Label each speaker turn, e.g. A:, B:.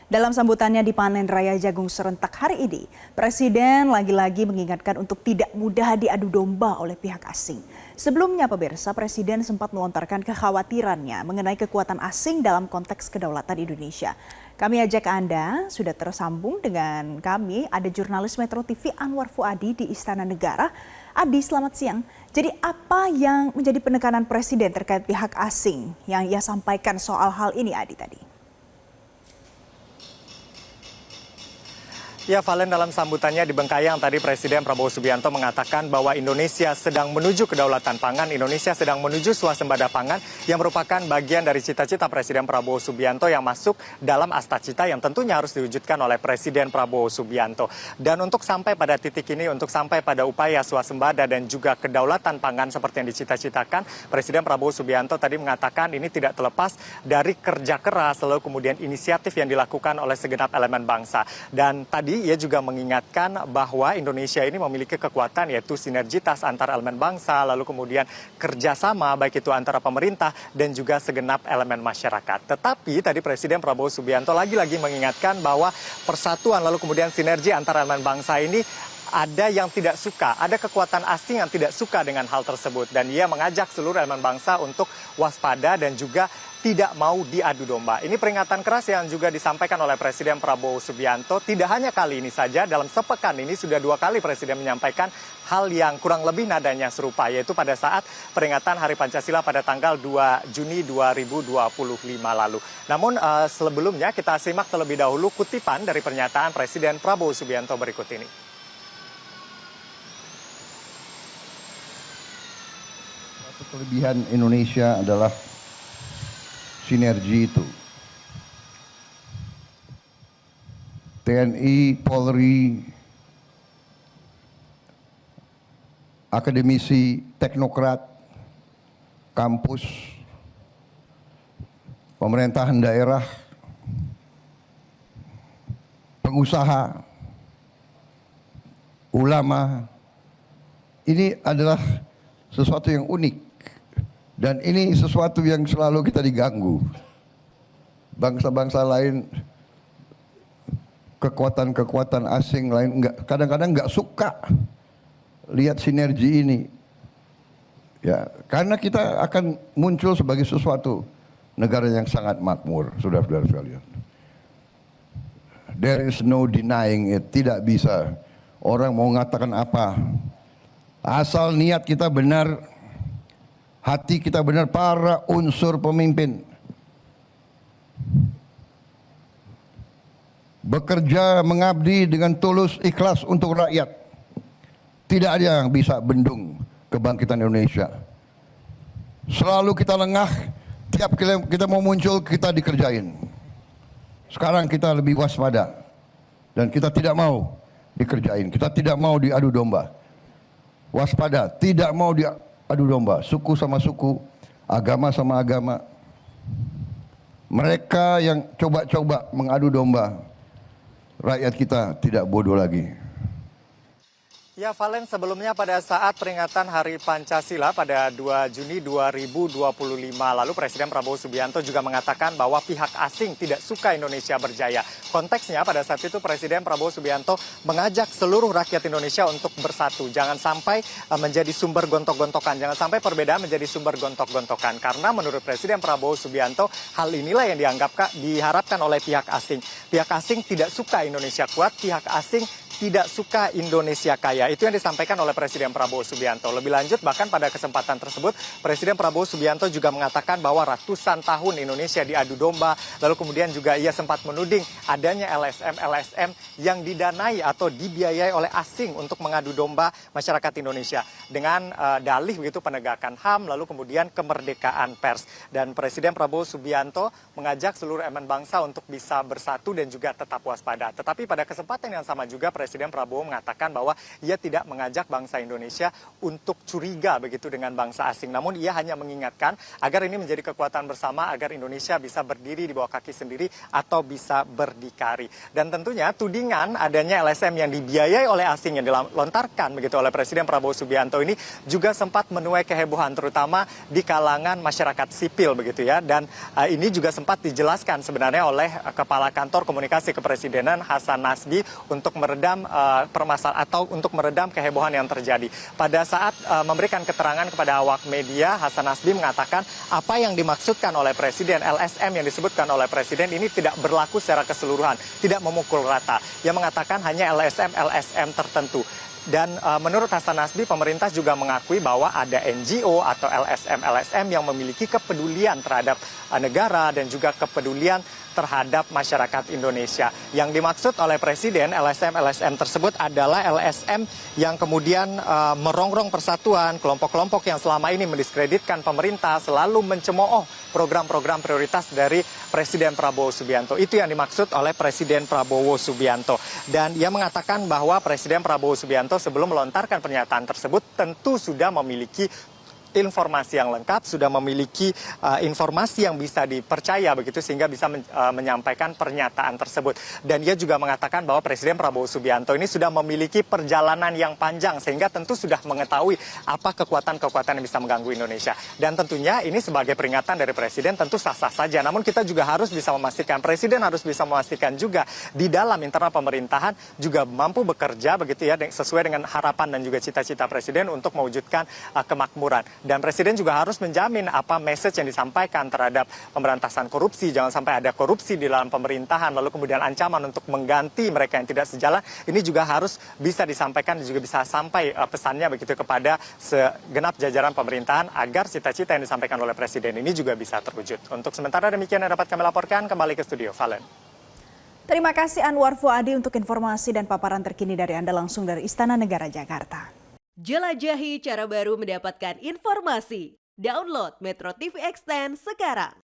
A: Dalam sambutannya di panen raya jagung serentak hari ini, Presiden lagi-lagi mengingatkan untuk tidak mudah diadu domba oleh pihak asing. Sebelumnya, pemirsa, Presiden sempat melontarkan kekhawatirannya mengenai kekuatan asing dalam konteks kedaulatan Indonesia. Kami ajak Anda, sudah tersambung dengan kami, ada jurnalis Metro TV Anwar Fuadi di Istana Negara. Adi, selamat siang. Jadi apa yang menjadi penekanan Presiden terkait pihak asing yang ia sampaikan soal hal ini, Adi, tadi?
B: Ya, Valen, dalam sambutannya di Bengkayang tadi Presiden Prabowo Subianto mengatakan bahwa Indonesia sedang menuju kedaulatan pangan, Indonesia sedang menuju swasembada pangan yang merupakan bagian dari cita-cita Presiden Prabowo Subianto yang masuk dalam Astacita yang tentunya harus diwujudkan oleh Presiden Prabowo Subianto. Dan untuk sampai pada titik ini, untuk sampai pada upaya swasembada dan juga kedaulatan pangan seperti yang dicita-citakan, Presiden Prabowo Subianto tadi mengatakan ini tidak terlepas dari kerja keras, lalu kemudian inisiatif yang dilakukan oleh segenap elemen bangsa. Dan tadi ia juga mengingatkan bahwa Indonesia ini memiliki kekuatan yaitu sinergitas antar elemen bangsa, lalu kemudian kerjasama baik itu antara pemerintah dan juga segenap elemen masyarakat. Tetapi tadi Presiden Prabowo Subianto lagi-lagi mengingatkan bahwa persatuan lalu kemudian sinergi antara elemen bangsa ini ada yang tidak suka, ada kekuatan asing yang tidak suka dengan hal tersebut. Dan ia mengajak seluruh elemen bangsa untuk waspada dan juga tidak mau diadu domba. Ini peringatan keras yang juga disampaikan oleh Presiden Prabowo Subianto. Tidak hanya kali ini saja, dalam sepekan ini sudah 2 kali Presiden menyampaikan hal yang kurang lebih nadanya serupa, yaitu pada saat peringatan Hari Pancasila pada tanggal 2 Juni 2025 lalu. Namun sebelumnya kita simak terlebih dahulu kutipan dari pernyataan Presiden Prabowo Subianto berikut ini.
C: Kelebihan Indonesia adalah sinergi itu. TNI, Polri, akademisi, teknokrat, kampus, pemerintahan daerah, pengusaha, ulama, ini adalah sesuatu yang unik. Dan ini sesuatu yang selalu kita diganggu. Bangsa-bangsa lain, kekuatan-kekuatan asing lain kadang-kadang nggak suka lihat sinergi ini. Ya, karena kita akan muncul sebagai sesuatu negara yang sangat makmur, saudara-saudara sekalian. There is no denying it, tidak bisa. Orang mau mengatakan apa, asal niat kita benar, hati kita benar, para unsur pemimpin bekerja mengabdi dengan tulus ikhlas untuk rakyat. Tidak ada yang bisa bendung kebangkitan Indonesia. Selalu kita lengah, tiap kita mau muncul kita dikerjain. Sekarang kita lebih waspada dan kita tidak mau dikerjain, kita tidak mau diadu domba. Waspada, tidak mau adu domba, suku sama suku, agama sama agama. Mereka yang coba-coba mengadu domba, rakyat kita tidak bodoh lagi.
B: Ya, Valen, sebelumnya pada saat peringatan Hari Pancasila pada 2 Juni 2025 lalu, Presiden Prabowo Subianto juga mengatakan bahwa pihak asing tidak suka Indonesia berjaya. Konteksnya pada saat itu Presiden Prabowo Subianto mengajak seluruh rakyat Indonesia untuk bersatu. Jangan sampai menjadi sumber gontok-gontokan, jangan sampai perbedaan menjadi sumber gontok-gontokan. Karena menurut Presiden Prabowo Subianto, hal inilah yang diharapkan oleh pihak asing. Pihak asing tidak suka Indonesia kuat, pihak asing tidak suka Indonesia kaya. Itu yang disampaikan oleh Presiden Prabowo Subianto. Lebih lanjut, bahkan pada kesempatan tersebut, Presiden Prabowo Subianto juga mengatakan bahwa ratusan tahun Indonesia diadu domba. Lalu kemudian juga ia sempat menuding adanya LSM yang didanai atau dibiayai oleh asing untuk mengadu domba masyarakat Indonesia. Dengan dalih begitu penegakan HAM, lalu kemudian kemerdekaan pers. Dan Presiden Prabowo Subianto mengajak seluruh elemen bangsa untuk bisa bersatu dan juga tetap waspada. Tetapi pada kesempatan yang sama juga, Presiden Prabowo mengatakan bahwa ia tidak mengajak bangsa Indonesia untuk curiga begitu dengan bangsa asing. Namun ia hanya mengingatkan agar ini menjadi kekuatan bersama, agar Indonesia bisa berdiri di bawah kaki sendiri atau bisa berdikari. Dan tentunya tudingan adanya LSM yang dibiayai oleh asing yang dilontarkan begitu oleh Presiden Prabowo Subianto ini juga sempat menuai kehebohan terutama di kalangan masyarakat sipil begitu ya. Dan ini juga sempat dijelaskan sebenarnya oleh Kepala Kantor Komunikasi Kepresidenan Hasan Nasbi untuk meredam permasalahan atau untuk meredam kehebohan yang terjadi. Pada saat memberikan keterangan kepada awak media, Hasan Nasbi mengatakan apa yang dimaksudkan oleh Presiden, LSM yang disebutkan oleh Presiden ini tidak berlaku secara keseluruhan, tidak memukul rata. Ia mengatakan hanya LSM tertentu. Dan menurut Hasan Nasbi, pemerintah juga mengakui bahwa ada NGO atau LSM yang memiliki kepedulian terhadap negara dan juga kepedulian terhadap masyarakat Indonesia. Yang dimaksud oleh Presiden, LSM tersebut adalah LSM yang kemudian merongrong persatuan, kelompok-kelompok yang selama ini mendiskreditkan pemerintah, selalu mencemooh program-program prioritas dari Presiden Prabowo Subianto. Itu yang dimaksud oleh Presiden Prabowo Subianto. Dan ia mengatakan bahwa Presiden Prabowo Subianto sebelum melontarkan pernyataan tersebut tentu sudah memiliki informasi yang lengkap, sudah memiliki informasi yang bisa dipercaya begitu sehingga bisa menyampaikan pernyataan tersebut. Dan ia juga mengatakan bahwa Presiden Prabowo Subianto ini sudah memiliki perjalanan yang panjang sehingga tentu sudah mengetahui apa kekuatan-kekuatan yang bisa mengganggu Indonesia. Dan tentunya ini sebagai peringatan dari Presiden tentu sah-sah saja. Namun kita juga harus bisa memastikan, Presiden harus bisa memastikan juga di dalam internal pemerintahan juga mampu bekerja begitu ya sesuai dengan harapan dan juga cita-cita Presiden untuk mewujudkan kemakmuran. Dan Presiden juga harus menjamin apa message yang disampaikan terhadap pemberantasan korupsi. Jangan sampai ada korupsi di dalam pemerintahan, lalu kemudian ancaman untuk mengganti mereka yang tidak sejalan. Ini juga harus bisa disampaikan dan juga bisa sampai pesannya begitu kepada segenap jajaran pemerintahan agar cita-cita yang disampaikan oleh Presiden ini juga bisa terwujud. Untuk sementara demikian yang dapat kami laporkan, kembali ke studio. Valen.
A: Terima kasih Anwar Fuadi untuk informasi dan paparan terkini dari Anda langsung dari Istana Negara Jakarta.
D: Jelajahi cara baru mendapatkan informasi. Download Metro TV Extend sekarang.